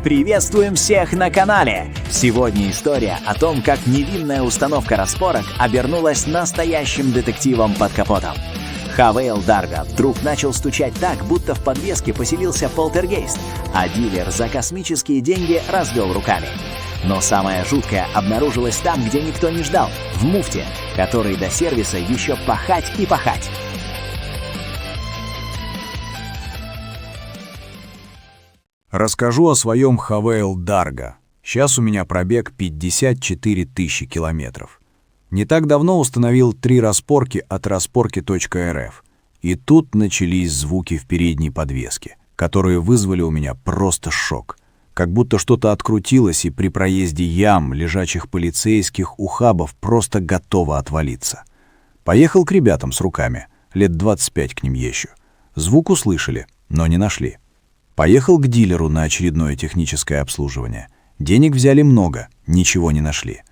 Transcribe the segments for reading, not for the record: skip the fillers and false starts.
Приветствуем всех на канале! Сегодня история о том, как невинная установка распорок обернулась настоящим детективом под капотом. Хавейл Дарга вдруг начал стучать так, будто в подвеске поселился полтергейст, а дилер за космические деньги развел руками. Но самое жуткое обнаружилось там, где никто не ждал, в муфте, который до сервиса еще пахать и пахать. Расскажу о своем Хавейл Дарга. Сейчас у меня пробег 54 тысячи километров. Не так давно установил 3 распорки от распорки.рф. И тут начались звуки в передней подвеске, которые вызвали у меня просто шок. Как будто что-то открутилось, и при проезде ям, лежачих полицейских, ухабов просто готово отвалиться. Поехал к ребятам с руками, лет 25 к ним ещё. Звук услышали, но не нашли. Поехал к дилеру на очередное техническое обслуживание. Денег взяли много, ничего не нашли.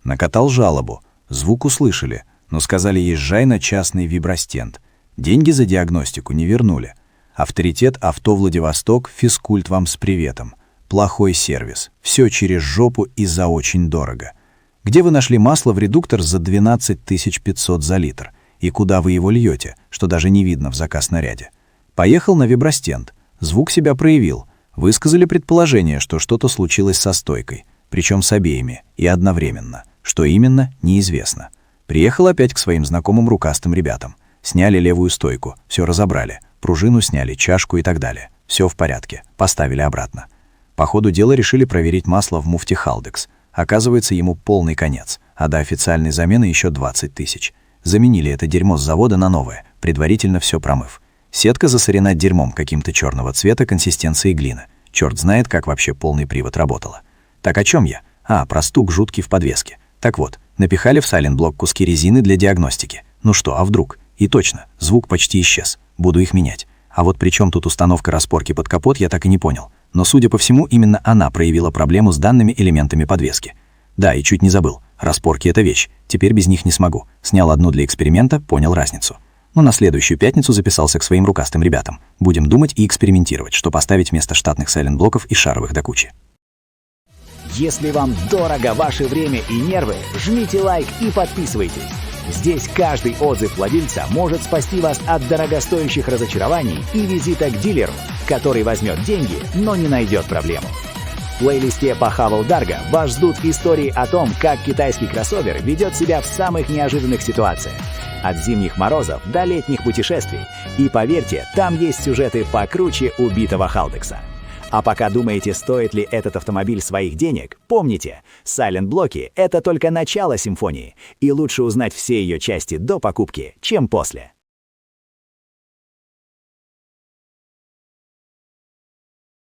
Накатал жалобу. Звук услышали, но сказали, езжай на частный вибростенд. Деньги за диагностику не вернули. Авторитет авто Владивосток, физкульт вам с приветом. Плохой сервис. Все через жопу и за очень дорого. Где вы нашли масло в редуктор за 12 500 за литр? И куда вы его льете, что даже не видно в заказ-наряде? Поехал на вибростенд. Звук себя проявил. Высказали предположение, что что-то случилось со стойкой, причем с обеими, и одновременно. Что именно, неизвестно. Приехал опять к своим знакомым рукастым ребятам. Сняли левую стойку, все разобрали. Пружину сняли, чашку и так далее. Все в порядке, поставили обратно. По ходу дела решили проверить масло в муфте Халдекс. Оказывается, ему полный конец, а до официальной замены еще 20 тысяч. Заменили это дерьмо с завода на новое, предварительно все промыв. Сетка засорена дерьмом каким-то черного цвета консистенции глины. Черт знает, как вообще полный привод работала. Так о чем я? Про стук жуткий в подвеске. Так вот, напихали в сайлент-блок куски резины для диагностики. Ну что, а вдруг? И точно, звук почти исчез. Буду их менять. А вот при чем тут установка распорки под капот, я так и не понял. Но, судя по всему, именно она проявила проблему с данными элементами подвески. Да, и чуть не забыл. Распорки — это вещь. Теперь без них не смогу. Снял одну для эксперимента, понял разницу. Но на следующую пятницу записался к своим рукастым ребятам. Будем думать и экспериментировать, что поставить вместо штатных сайлент-блоков и шаровых до кучи. Если вам дорого ваше время и нервы, жмите лайк и подписывайтесь. Здесь каждый отзыв владельца может спасти вас от дорогостоящих разочарований и визита к дилеру, который возьмет деньги, но не найдет проблему. В плейлисте по Хавейл Дарга вас ждут истории о том, как китайский кроссовер ведет себя в самых неожиданных ситуациях. От зимних морозов до летних путешествий. И поверьте, там есть сюжеты покруче убитого Халдекса. А пока думаете, стоит ли этот автомобиль своих денег, помните, сайлент-блоки — это только начало симфонии, и лучше узнать все ее части до покупки, чем после.